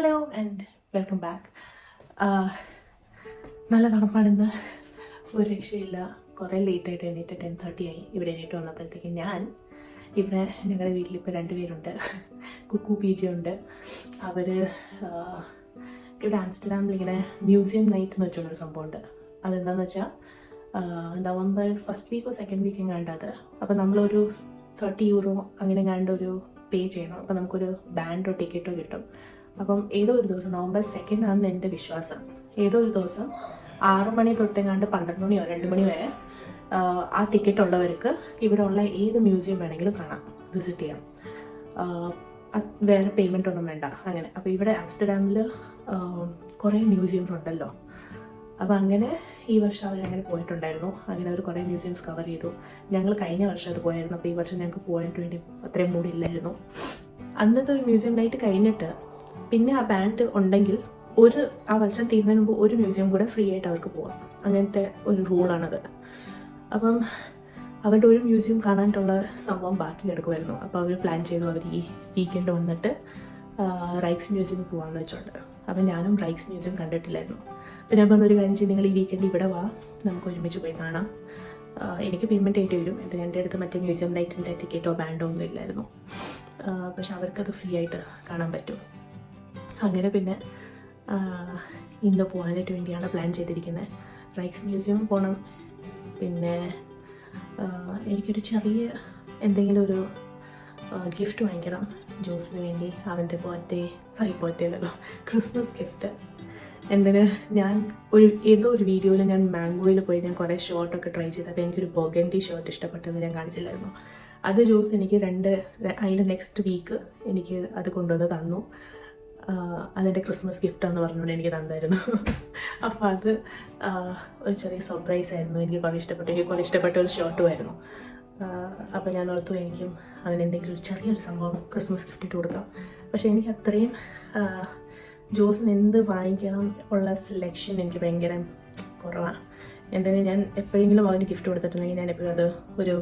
Hello and welcome back. നല്ല തണുപ്പാണെന്ന് ഒരു രക്ഷയില്ല. കുറേ ലേറ്റായിട്ട് എണീറ്റ് 10:30 ആയി. ഇവിടെ എണീറ്റ് വന്നപ്പോഴത്തേക്ക് ഇവിടെ ഞങ്ങളുടെ വീട്ടിലിപ്പോൾ 2 പേരുണ്ട്. കുക്കു PG ഉണ്ട്. അവർ ഇവിടെ ആംസ്റ്റർഡാമിൽ ഇങ്ങനെ മ്യൂസിയം നൈറ്റ് എന്ന് വെച്ചുള്ളൊരു സംഭവമുണ്ട്. അതെന്താണെന്ന് വെച്ചാൽ നവംബർ ഫസ്റ്റ് വീക്കോ സെക്കൻഡ് വീക്ക് എങ്ങാണ്ടത്. അപ്പോൾ നമ്മളൊരു €30 അങ്ങനെ എങ്ങാണ്ടൊരു പേ ചെയ്യണം. അപ്പോൾ നമുക്കൊരു ബാൻഡോ ടിക്കറ്റോ കിട്ടും. അപ്പം ഏതോ ഒരു ദിവസം നവംബർ 2 ആണെന്ന് എൻ്റെ വിശ്വാസം. ഏതോ ഒരു ദിവസം 6 മണി തൊട്ടെങ്ങാണ്ട് 12 മണിയോ 2 മണി വരെ ആ ടിക്കറ്റ് ഉള്ളവർക്ക് ഇവിടെ ഉള്ള ഏത് മ്യൂസിയം വേണമെങ്കിലും കാണാം, വിസിറ്റ് ചെയ്യാം. വേറെ പേയ്മെൻ്റ് ഒന്നും വേണ്ട അങ്ങനെ. അപ്പോൾ ഇവിടെ ആംസ്റ്റർഡാമിൽ കുറേ മ്യൂസിയംസ് ഉണ്ടല്ലോ. അപ്പോൾ അങ്ങനെ ഈ വർഷം അവരങ്ങനെ പോയിട്ടുണ്ടായിരുന്നു. അങ്ങനെ അവർ കുറേ മ്യൂസിയംസ് കവർ ചെയ്തു. ഞങ്ങൾ കഴിഞ്ഞ വർഷം അത് പോയായിരുന്നു. അപ്പോൾ ഈ വർഷം ഞങ്ങൾക്ക് പോകാനായിട്ട് വേണ്ടി അത്രയും മൂടില്ലായിരുന്നു. അന്നത്തെ ഒരു മ്യൂസിയം നൈറ്റ് കഴിഞ്ഞിട്ട് പിന്നെ ആ ബാൻഡ് ഉണ്ടെങ്കിൽ ആ വർഷം തീരുന്നതിന് മുമ്പ് ഒരു മ്യൂസിയം കൂടെ ഫ്രീ ആയിട്ട് അവർക്ക് പോകാം. അങ്ങനത്തെ ഒരു റൂളാണത്. അപ്പം അവരുടെ ഒരു മ്യൂസിയം കാണാനായിട്ടുള്ള സംഭവം ബാക്കി കിടക്കുമായിരുന്നു. അപ്പോൾ അവർ പ്ലാൻ ചെയ്തു അവർ ഈ വീക്കെൻഡ് വന്നിട്ട് റൈക്സ് മ്യൂസിയം പോകാമെന്ന് വെച്ചോണ്ട്. അപ്പം ഞാനും റൈക്സ് മ്യൂസിയം കണ്ടിട്ടില്ലായിരുന്നു. അപ്പോൾ ഞാൻ പറഞ്ഞൊരു കാര്യം ചെയ്യും, നിങ്ങൾ ഈ വീക്കെൻഡ് ഇവിടെ വാ, നമുക്ക് ഒരുമിച്ച് പോയി കാണാം. എനിക്ക് പേയ്മെൻറ്റ് ആയിട്ട് വരും. എൻ്റെ അടുത്ത് മറ്റേ മ്യൂസിയം നൈറ്റിൻ്റെ ടിക്കറ്റോ ബാൻഡോ ഒന്നും ഇല്ലായിരുന്നു. പക്ഷെ അവർക്കത് ഫ്രീ ആയിട്ട് കാണാൻ പറ്റും. അങ്ങനെ പിന്നെ ഇന്ന് പോകാനായിട്ട് വേണ്ടിയാണ് പ്ലാൻ ചെയ്തിരിക്കുന്നത്. റൈക്സ് മ്യൂസിയം പോകണം. പിന്നെ എനിക്കൊരു ചെറിയ എന്തെങ്കിലും ഒരു ഗിഫ്റ്റ് വാങ്ങിക്കണം ജോസിന് വേണ്ടി. അവൻ്റെ ബർത്ത്ഡേ ക്രിസ്മസ് ഗിഫ്റ്റ്. എന്തിന് ഞാൻ ഏതോ ഒരു വീഡിയോയിൽ ഞാൻ മാംഗോയിൽ പോയി ഞാൻ കുറേ ഷർട്ടൊക്കെ ട്രൈ ചെയ്ത്. അപ്പോൾ എനിക്കൊരു ബർഗൻഡി ഷർട്ട് ഇഷ്ടപ്പെട്ടെന്ന് ഞാൻ കാണിച്ചില്ലായിരുന്നു. അത് ജോസ് എനിക്ക് അതിൻ്റെ നെക്സ്റ്റ് വീക്ക് എനിക്ക് അത് കൊണ്ടുവന്ന് തന്നു. അതെൻ്റെ ക്രിസ്മസ് ഗിഫ്റ്റാന്ന് പറഞ്ഞുകൊണ്ട് എനിക്ക് തന്നായിരുന്നു. അപ്പോൾ അത് ഒരു ചെറിയ സർപ്രൈസ് ആയിരുന്നു. എനിക്ക് കുറേ ഇഷ്ടപ്പെട്ട ഒരു ഷർട്ടുമായിരുന്നു. അപ്പോൾ ഞാൻ ഓർത്തു എനിക്കും അവനെന്തെങ്കിലും ഒരു ചെറിയൊരു സംഭവം ക്രിസ്മസ് ഗിഫ്റ്റ് ഇട്ട് കൊടുക്കാം. പക്ഷേ എനിക്ക് അത്രയും ജോസിന് എന്ത് വാങ്ങിക്കണം ഉള്ള സെലക്ഷൻ എനിക്ക് ഭയങ്കര കുറവാണ്. എന്തെങ്കിലും ഞാൻ എപ്പോഴെങ്കിലും അവന് ഗിഫ്റ്റ് കൊടുത്തിട്ടുണ്ടെങ്കിൽ ഞാൻ എപ്പോഴും അത് ഒരു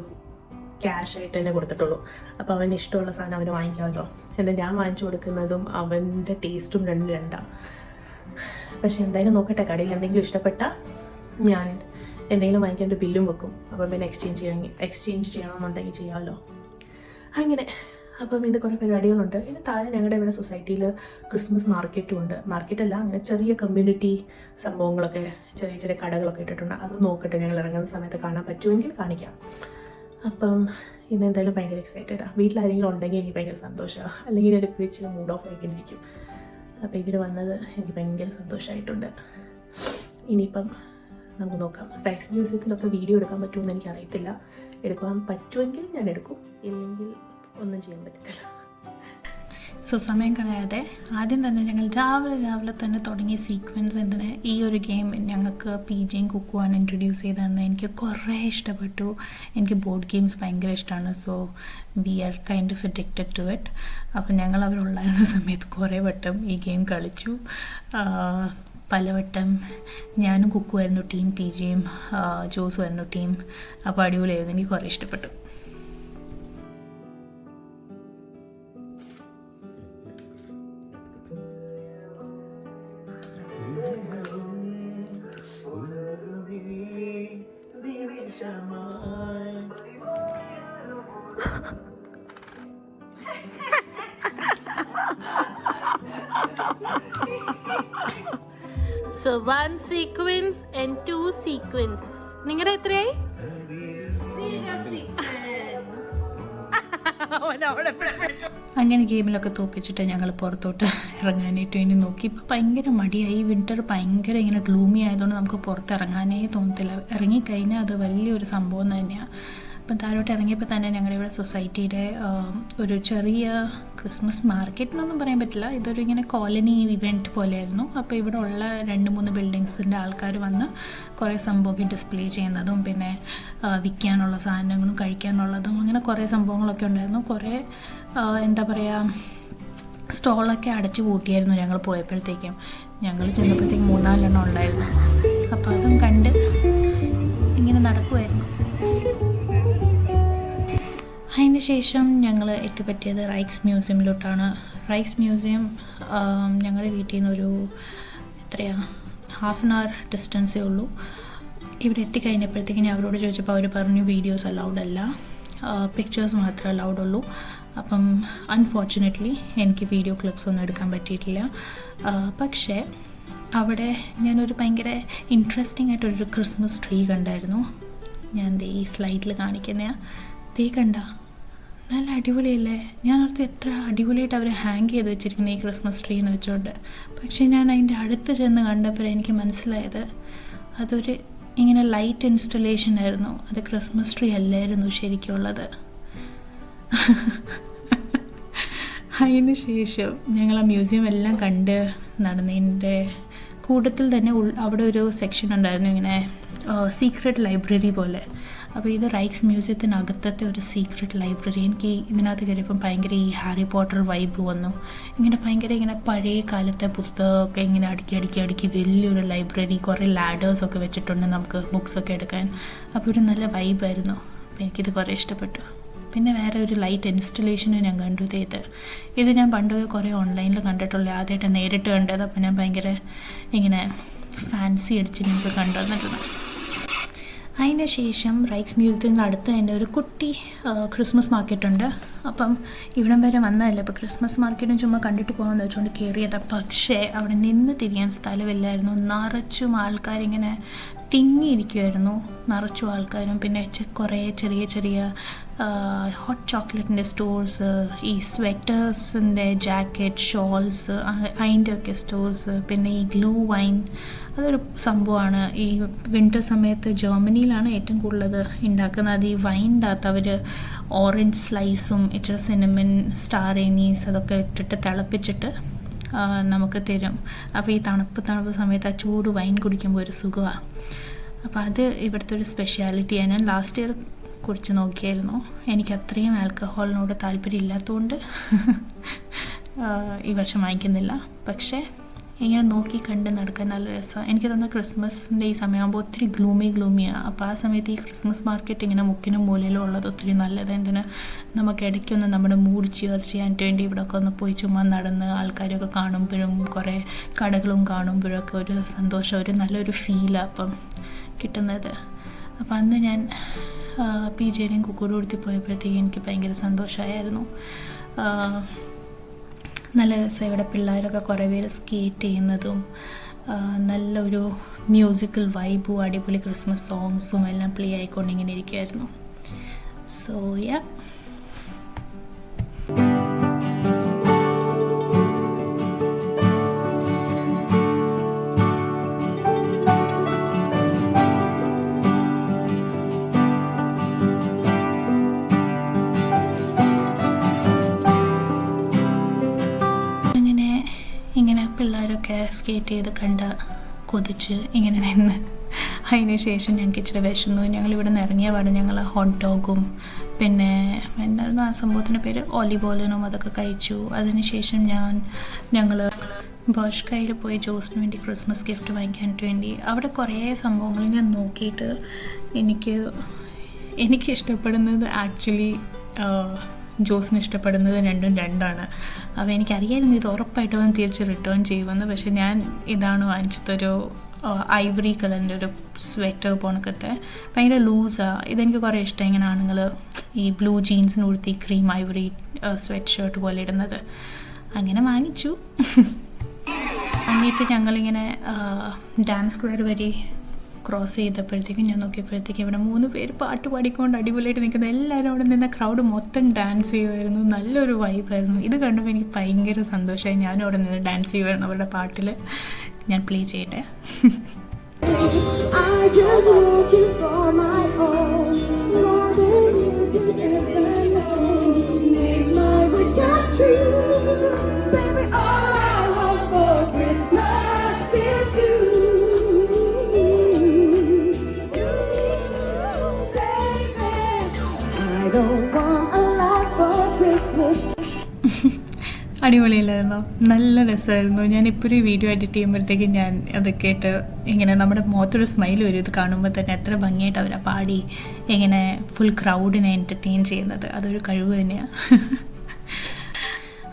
ക്യാഷായിട്ട് തന്നെ കൊടുത്തിട്ടുള്ളൂ. അപ്പോൾ അവന് ഇഷ്ടമുള്ള സാധനം അവന് വാങ്ങിക്കാമല്ലോ. എന്നാൽ ഞാൻ വാങ്ങിച്ചു കൊടുക്കുന്നതും അവൻ്റെ ടേസ്റ്റും രണ്ടാണ്. പക്ഷെ എന്തായാലും നോക്കട്ടെ, കടയിൽ എന്തെങ്കിലും ഇഷ്ടപ്പെട്ടാൽ ഞാൻ എന്തെങ്കിലും വാങ്ങിക്കാൻ ഒരു ബില്ലും വെക്കും. അപ്പം പിന്നെ എക്സ്ചേഞ്ച് ചെയ്യണമെന്നുണ്ടെങ്കിൽ ചെയ്യാമല്ലോ. അങ്ങനെ അപ്പം ഇത് കുറേ പരിപാടികളുണ്ട്. പിന്നെ താഴെ ഞങ്ങളുടെ ഇവിടെ സൊസൈറ്റിയിൽ ക്രിസ്മസ് മാർക്കറ്റും ഉണ്ട്. മാർക്കറ്റല്ല, അങ്ങനെ ചെറിയ കമ്മ്യൂണിറ്റി സംഭവങ്ങളൊക്കെ ചെറിയ കടകളൊക്കെ ഇട്ടിട്ടുണ്ട്. അത് നോക്കട്ടെ, ഞങ്ങൾ ഇറങ്ങുന്ന സമയത്ത് കാണാൻ പറ്റുമെങ്കിൽ കാണിക്കാം. അപ്പം ഇന്നെന്തായാലും ഭയങ്കര എക്സൈറ്റഡാണ്. വീട്ടിലാരെങ്കിലും ഉണ്ടെങ്കിൽ എനിക്ക് ഭയങ്കര സന്തോഷമാണ്. അല്ലെങ്കിൽ എനിക്ക് വെച്ച് മൂഡ് ഓഫ് ആയിക്കൊണ്ടിരിക്കും. അപ്പോൾ ഇതിന് വന്നത് എനിക്ക് ഭയങ്കര സന്തോഷമായിട്ടുണ്ട്. ഇനിയിപ്പം നമുക്ക് നോക്കാം. റൈക്സ് മ്യൂസിയത്തിലൊക്കെ വീഡിയോ എടുക്കാൻ പറ്റുമെന്ന് എനിക്കറിയത്തില്ല. എടുക്കാൻ പറ്റുമെങ്കിൽ ഞാൻ എടുക്കും, ഇല്ലെങ്കിൽ ഒന്നും ചെയ്യാൻ പറ്റത്തില്ല. സമയം കളയാതെ ആദ്യം തന്നെ ഞങ്ങൾ രാവിലെ തന്നെ തുടങ്ങിയ സീക്വൻസ് എന്തിന് ഈ ഒരു ഗെയിം ഞങ്ങൾക്ക് PGയും കുക്കുവാണ് ഇൻട്രൊഡ്യൂസ് ചെയ്തതെന്ന് എനിക്ക് കുറേ ഇഷ്ടപ്പെട്ടു. എനിക്ക് ബോർഡ് ഗെയിംസ് ഭയങ്കര ഇഷ്ടമാണ്. So we are kind of addicted to it. അപ്പോൾ ഞങ്ങൾ അവരുണ്ടായിരുന്ന സമയത്ത് കുറേ വട്ടം ഈ ഗെയിം കളിച്ചു. പലവട്ടം ഞാനും കുക്കുമായിരുന്നു ടീം, PGയും ജോസുമായിരുന്നു ടീം. അപ്പോൾ അടിപൊളിയായിരുന്നു, എനിക്ക് കുറേ ഇഷ്ടപ്പെട്ടു. So 1 sequence and 2 sequence. നിങ്ങളുടെ എത്രയായി? അങ്ങനെ ഗെയിമിലൊക്കെ തോപ്പിച്ചിട്ട് ഞങ്ങൾ പുറത്തോട്ട് ഇറങ്ങാനായിട്ട് വേണ്ടി നോക്കി. ഇപ്പോൾ ഭയങ്കര മടിയായി. വിൻ്റർ ഭയങ്കര ഇങ്ങനെ ഗ്ലൂമി ആയതുകൊണ്ട് നമുക്ക് പുറത്തിറങ്ങാനേ തോന്നത്തില്ല. ഇറങ്ങിക്കഴിഞ്ഞാൽ അത് വലിയൊരു സംഭവം തന്നെയാണ്. അപ്പം താഴോട്ട് ഇറങ്ങിയപ്പോൾ തന്നെ ഞങ്ങളുടെ ഇവിടെ സൊസൈറ്റിയുടെ ഒരു ചെറിയ ക്രിസ്മസ് മാർക്കറ്റിനൊന്നും പറയാൻ പറ്റില്ല, ഇതൊരു ഇങ്ങനെ കോളനി ഇവൻറ്റ് പോലെയായിരുന്നു. അപ്പോൾ ഇവിടെ ഉള്ള 2-3 ബിൽഡിങ്സിൻ്റെ ആൾക്കാർ വന്ന് കുറേ സംഭവമൊക്കെ ഡിസ്പ്ലേ ചെയ്യുന്നതും പിന്നെ വിൽക്കാനുള്ള സാധനങ്ങളും കഴിക്കാനുള്ളതും അങ്ങനെ കുറേ സംഭവങ്ങളൊക്കെ ഉണ്ടായിരുന്നു. കുറേ എന്താ പറയുക, സ്റ്റോളൊക്കെ അടച്ചു പൂട്ടിയായിരുന്നു ഞങ്ങൾ പോയപ്പോഴത്തേക്കും. ഞങ്ങൾ ചെന്നപ്പോഴത്തേക്കും 3-4 എണ്ണം ഉണ്ടായിരുന്നു. അപ്പോൾ അതും കണ്ട് ഇങ്ങനെ നടക്കുമായിരുന്നു. അതിന് ശേഷം ഞങ്ങൾ എത്തിപ്പറ്റിയത് റൈക്സ് മ്യൂസിയമിലോട്ടാണ്. റൈക്സ് മ്യൂസിയം ഞങ്ങളുടെ വീട്ടിൽ നിന്ന് ഒരു ഹാഫ് ആൻ അവർ ഡിസ്റ്റൻസേ ഉള്ളൂ. ഇവിടെ എത്തിക്കഴിഞ്ഞപ്പോഴത്തേക്ക് ഞാൻ അവരോട് ചോദിച്ചപ്പോൾ അവർ പറഞ്ഞു വീഡിയോസ് അലൗഡ് അല്ല, പിക്ചേഴ്സ് മാത്രമേ അലൗഡ് ഉള്ളൂ. അപ്പം അൺഫോർച്ചുനേറ്റ്ലി എനിക്ക് വീഡിയോ ക്ലിപ്സ് ഒന്നും എടുക്കാൻ പറ്റിയിട്ടില്ല. പക്ഷേ അവിടെ ഞാനൊരു ഭയങ്കര ഇൻട്രസ്റ്റിംഗ് ആയിട്ടൊരു ക്രിസ്മസ് ട്രീ കണ്ടായിരുന്നു. ഞാൻ ഈ സ്ലൈഡിൽ കാണിക്കുന്ന കണ്ട നല്ല അടിപൊളിയല്ലേ? ഞാൻ ഓർത്ത് എത്ര അടിപൊളിയായിട്ട് അവർ ഹാങ് ചെയ്ത് വെച്ചിരിക്കുന്നത് ഈ ക്രിസ്മസ് ട്രീ എന്ന് വെച്ചുകൊണ്ട്. പക്ഷേ ഞാൻ അതിൻ്റെ അടുത്ത് ചെന്ന് കണ്ടപ്പോൾ എനിക്ക് മനസ്സിലായത് അതൊരു ഇങ്ങനെ ലൈറ്റ് ഇൻസ്റ്റലേഷൻ ആയിരുന്നു. അത് ക്രിസ്മസ് ട്രീ അല്ലായിരുന്നു ശരിക്കുള്ളത്. അതിന് ശേഷം ഞങ്ങൾ ആ മ്യൂസിയം എല്ലാം കണ്ട് നടന്നതിൻ്റെ കൂട്ടത്തിൽ തന്നെ അവിടെ ഒരു സെക്ഷൻ ഉണ്ടായിരുന്നു ഇങ്ങനെ സീക്രട്ട് ലൈബ്രറി പോലെ. അപ്പോൾ ഇത് റൈക്സ് മ്യൂസിയത്തിനകത്തത്തെ ഒരു സീക്രട്ട് ലൈബ്രറി. എനിക്ക് ഇതിനകത്ത് കയറിയപ്പം ഭയങ്കര ഈ ഹാരി പോട്ടർ വൈബ് വന്നു. ഇങ്ങനെ പഴയ കാലത്തെ പുസ്തകമൊക്കെ ഇങ്ങനെ അടുക്കി വലിയൊരു ലൈബ്രറി, കുറേ ലാഡേഴ്സൊക്കെ വെച്ചിട്ടുണ്ട് നമുക്ക് ബുക്സൊക്കെ എടുക്കാൻ. അപ്പോൾ ഒരു നല്ല വൈബായിരുന്നു. അപ്പോൾ എനിക്കിത് കുറേ ഇഷ്ടപ്പെട്ടു. പിന്നെ വേറെ ഒരു ലൈറ്റ് ഇൻസ്റ്റലേഷനും ഞാൻ കണ്ടു. ഇത് ഞാൻ പണ്ട് കുറേ ഓൺലൈനിൽ കണ്ടിട്ടുള്ളൂ, ആദ്യമായിട്ട് നേരിട്ട് കണ്ടത്. അപ്പോൾ ഞാൻ ഭയങ്കര ഇങ്ങനെ ഫാൻസി അടിച്ച് നിങ്ങൾക്ക് കണ്ടുവന്നിട്ടുണ്ട്. അതിന് ശേഷം റൈക്സ് മ്യൂസിയത്തിൻ്റെ അടുത്ത് തന്നെ ഒരു കുട്ടി ക്രിസ്മസ് മാർക്കറ്റുണ്ട്. അപ്പം ഇവിടം വരെ വന്നതല്ലേ, അപ്പോൾ ക്രിസ്മസ് മാർക്കറ്റും ചുമ്മാ കണ്ടിട്ട് പോകാമെന്ന് വെച്ചുകൊണ്ട് കയറിയത്. പക്ഷേ അവിടെ നിന്ന് തിരിയാൻ സ്ഥലമില്ലായിരുന്നു. നിറച്ചും ആൾക്കാരിങ്ങനെ തിങ്ങിയിരിക്കുമായിരുന്നു, നിറച്ചും ആൾക്കാരും. പിന്നെ കുറേ ചെറിയ ഹോട്ട് ചോക്ലേറ്റിൻ്റെ സ്റ്റോഴ്സ്, ഈ സ്വെറ്റേഴ്സിൻ്റെ ജാക്കറ്റ്, ഷോൾസ്, അതിൻ്റെ ഒക്കെ സ്റ്റോഴ്സ്. പിന്നെ ഈ ഗ്ലൂ വൈൻ, അതൊരു സംഭവമാണ്. ഈ വിൻ്റർ സമയത്ത് ജർമ്മനിയിലാണ് ഏറ്റവും കൂടുതൽ ഉണ്ടാക്കുന്നത്. അത് ഈ വൈൻ്റെ അകത്ത് അവർ ഓറഞ്ച് സ്ലൈസും ഇച്ചിരി സിനമൻ, സ്റ്റാർ ഏനീസ് അതൊക്കെ ഇട്ടിട്ട് തിളപ്പിച്ചിട്ട് നമുക്ക് തരും. അപ്പോൾ ഈ തണുപ്പ് സമയത്ത് ആ ചൂട് വൈൻ കുടിക്കുമ്പോൾ ഒരു സുഖമാണ്. അപ്പോൾ അത് ഇവിടുത്തെ ഒരു സ്പെഷ്യാലിറ്റിയാണ്. ഞാൻ ലാസ്റ്റ് ഇയർ കുടിച്ച് നോക്കിയായിരുന്നു. എനിക്ക് അത്രയും ആൽക്കഹോളിനോട് താല്പര്യം ഇല്ലാത്തതുകൊണ്ട് ഈ വർഷം വാങ്ങിക്കുന്നില്ല. പക്ഷേ ഇങ്ങനെ നോക്കി കണ്ട് നടക്കാൻ നല്ല രസമാണ്. എനിക്ക് തോന്നുന്നു ക്രിസ്മസിൻ്റെ ഈ സമയമാകുമ്പോൾ ഒത്തിരി ഗ്ലൂമിയാണ്. അപ്പോൾ ആ സമയത്ത് ഈ ക്രിസ്മസ് മാർക്കറ്റ് ഇങ്ങനെ മുക്കിനും മൂലയിലും ഉള്ളത് ഒത്തിരി നല്ലത്. എന്തിന് നമുക്ക് ഇടയ്ക്കൊന്ന് നമ്മുടെ മൂഡ് ചിയർ ചെയ്യാൻ വേണ്ടി ഇവിടെയൊക്കെ ഒന്ന് പോയി ചുമ്മാ നടന്ന് ആൾക്കാരൊക്കെ കാണുമ്പോഴും കുറേ കടകളും കാണുമ്പോഴൊക്കെ ഒരു സന്തോഷം, ഒരു നല്ലൊരു ഫീലാണ് അപ്പം കിട്ടുന്നത്. അപ്പം അന്ന് ഞാൻ PJയുടെയും കുക്കൂട് കൊടുത്തി പോയപ്പോഴത്തേക്കും എനിക്ക് ഭയങ്കര സന്തോഷമായിരുന്നു. നല്ല രസം. ഇവിടെ പിള്ളേരൊക്കെ കുറേ പേര് സ്കേറ്റ് ചെയ്യുന്നതും നല്ലൊരു മ്യൂസിക്കൽ വൈബും അടിപൊളി ക്രിസ്മസ് സോങ്സും എല്ലാം പ്ലേ ആയിക്കൊണ്ട് ഇങ്ങനെ ഇരിക്കുമായിരുന്നു. സോ യാ, പിള്ളേരൊക്കെ സ്കേറ്റ് ചെയ്ത് കണ്ട് കൊതിച്ച് ഇങ്ങനെ നിന്ന്. അതിന് ശേഷം ഞങ്ങൾക്ക് ഇച്ചിരി വിശന്നു. ഞങ്ങളിവിടെ നിന്ന് ഇറങ്ങിയ പാടെ ഞങ്ങൾ ഹോട്ട് ഡോഗും പിന്നെ എന്തായിരുന്നു ആ സംഭവത്തിൻ്റെ പേര്, ഒലിവോലനും അതൊക്കെ കഴിച്ചു. അതിനുശേഷം ഞങ്ങൾ ബോഷ്കയിൽ പോയി ജോസിന് വേണ്ടി ക്രിസ്മസ് ഗിഫ്റ്റ് വാങ്ങിക്കാൻ വേണ്ടി. അവിടെ കുറേ സംഭവങ്ങൾ ഞാൻ നോക്കിയിട്ട് എനിക്ക് ഇഷ്ടപ്പെടുന്നത് ആക്ച്വലി ജോസിന് ഇഷ്ടപ്പെടുന്നത് രണ്ടാണ്. അപ്പോൾ എനിക്കറിയായിരുന്നു ഇത് ഉറപ്പായിട്ടും അവൻ തിരിച്ച് റിട്ടേൺ ചെയ്യുമെന്ന്. പക്ഷേ ഞാൻ ഇതാണ് വാങ്ങിച്ചതൊരു ഐവറി കളറിൻ്റെ ഒരു സ്വെറ്റർ പോണക്കത്തെ, ഭയങ്കര ലൂസാണ്. ഇതെനിക്ക് കുറേ ഇഷ്ടം. ഇങ്ങനെ ആണുങ്ങൾ ഈ ബ്ലൂ ജീൻസിന് ഉടുത്തി ക്രീം ഐവറി സ്വെറ്റ് ഷർട്ട് പോലെ ഇടുന്നത്. അങ്ങനെ വാങ്ങിച്ചു. എന്നിട്ട് ഞങ്ങളിങ്ങനെ ഡാം സ്ക്വയർ വരെ ക്രോസ് ചെയ്തപ്പോഴത്തേക്കും ഞാൻ നോക്കിയപ്പോഴത്തേക്കും ഇവിടെ 3 പേര് പാട്ട് പാടിക്കൊണ്ട് അടിപൊളിയായിട്ട് നിൽക്കുന്നത്. എല്ലാവരും അവിടെ നിന്ന ക്രൗഡ് മൊത്തം ഡാൻസ് ചെയ്യുമായിരുന്നു. നല്ലൊരു വൈബായിരുന്നു. ഇത് കണ്ടപ്പോൾ എനിക്ക് ഭയങ്കര സന്തോഷമായി. ഞാനും അവിടെ നിന്ന് ഡാൻസ് ചെയ്യുമായിരുന്നു അവരുടെ പാട്ടിൽ. ഞാൻ പ്ലേ ചെയ്യട്ടെ. അടിപൊളിയില്ലായിരുന്നോ? നല്ല രസമായിരുന്നു. ഞാനിപ്പോൾ ഒരു വീഡിയോ എഡിറ്റ് ചെയ്യുമ്പോഴത്തേക്കും ഞാൻ അത് കേട്ട് ഇങ്ങനെ നമ്മുടെ മുഖത്തൊരു സ്മൈൽ വരും. ഇത് കാണുമ്പോൾ തന്നെ എത്ര ഭംഗിയായിട്ട് അവരെ പാടി ഇങ്ങനെ ഫുൾ ക്രൗഡിനെ എൻ്റർടൈൻ ചെയ്യുന്നത്. അതൊരു കഴിവ് തന്നെയാണ്.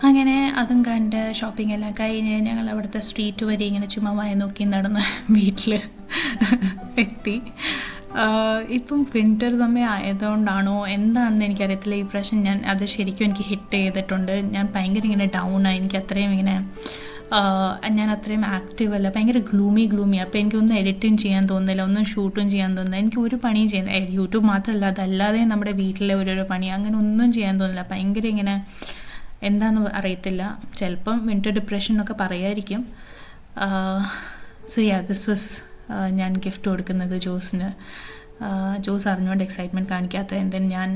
അങ്ങനെ അതും കണ്ട് ഷോപ്പിംഗ് എല്ലാം കഴിഞ്ഞ് ഞങ്ങൾ അവിടുത്തെ സ്ട്രീറ്റ് വരെ ഇങ്ങനെ ചുമ്മാ വായ നോക്കി നടന്ന് വീട്ടിൽ എത്തി. ഇപ്പം വിൻ്റർ സമയം ആയതുകൊണ്ടാണോ എന്താണെന്ന് എനിക്കറിയത്തില്ല. ഈ പ്രാവശ്യം ഞാൻ അത് ശരിക്കും എനിക്ക് ഹിറ്റ് ചെയ്തിട്ടുണ്ട്. ഞാൻ ഭയങ്കര ഇങ്ങനെ ഡൗണായി. എനിക്ക് അത്രയും ഇങ്ങനെ ഞാൻ അത്രയും ആക്റ്റീവ് അല്ല, ഭയങ്കര ഗ്ലൂമി. അപ്പോൾ എനിക്കൊന്നും എഡിറ്റും ചെയ്യാൻ തോന്നുന്നില്ല, ഒന്നും ഷൂട്ടും ചെയ്യാൻ തോന്നുന്നില്ല. എനിക്ക് ഒരു പണിയും ചെയ്യുന്നില്ല. യൂട്യൂബ് മാത്രമല്ല, അതല്ലാതെ നമ്മുടെ വീട്ടിലെ ഓരോരോ പണി അങ്ങനെ ഒന്നും ചെയ്യാൻ തോന്നുന്നില്ല. ഭയങ്കര ഇങ്ങനെ എന്താണെന്ന് അറിയത്തില്ല. ചിലപ്പം വിൻ്റർ ഡിപ്രഷൻ എന്നൊക്കെ പറയായിരിക്കും. സോ യാ, ദിസ് വാസ് ഞാൻ ഗിഫ്റ്റ് കൊടുക്കുന്നത് ജോസിന്. ജോസ് അറിഞ്ഞുകൊണ്ട് എക്സൈറ്റ്മെൻറ്റ് കാണിക്കാത്ത എന്തെങ്കിലും ഞാൻ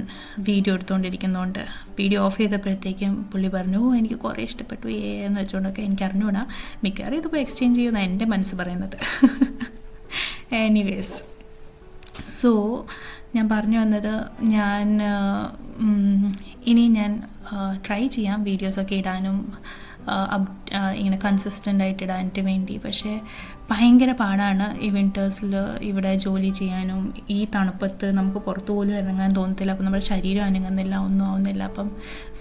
വീഡിയോ എടുത്തുകൊണ്ടിരിക്കുന്നതുകൊണ്ട് വീഡിയോ ഓഫ് ചെയ്തപ്പോഴത്തേക്കും പുള്ളി പറഞ്ഞു, എനിക്ക് കുറേ ഇഷ്ടപ്പെട്ടു എന്ന് വെച്ചുകൊണ്ടൊക്കെ. എനിക്ക് അറിഞ്ഞുകൂടാ, മിക്കവാറും ഇതിപ്പോൾ എക്സ്ചേഞ്ച് ചെയ്യുന്ന എൻ്റെ മനസ്സ് പറയുന്നത്. എനിവേസ്, സോ ഞാൻ പറഞ്ഞു വന്നത്, ഞാൻ ഇനി ഞാൻ ട്രൈ ചെയ്യാം വീഡിയോസൊക്കെ ഇടാനും ഇങ്ങനെ കൺസിസ്റ്റൻ്റ് ആയിട്ട് ഇടാനായിട്ട് വേണ്ടി. പക്ഷേ ഭയങ്കര പാടാണ് ഈ വിൻറ്റേഴ്സിൽ ഇവിടെ ജോലി ചെയ്യാനും. ഈ തണുപ്പത്ത് നമുക്ക് പുറത്തു പോലും ഇറങ്ങാൻ തോന്നത്തില്ല. അപ്പം നമ്മുടെ ശരീരം അനങ്ങുന്നില്ല, ഒന്നും ആവുന്നില്ല. അപ്പം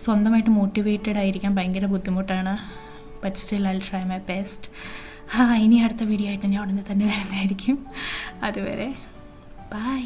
സ്വന്തമായിട്ട് മോട്ടിവേറ്റഡ് ആയിരിക്കാൻ ഭയങ്കര ബുദ്ധിമുട്ടാണ്. But still I will try my best. ഇനി അടുത്ത വീഡിയോ ആയിട്ട് ഞാൻ ഉടനെ തന്നെ വരുന്നതായിരിക്കും. അതുവരെ ബൈ.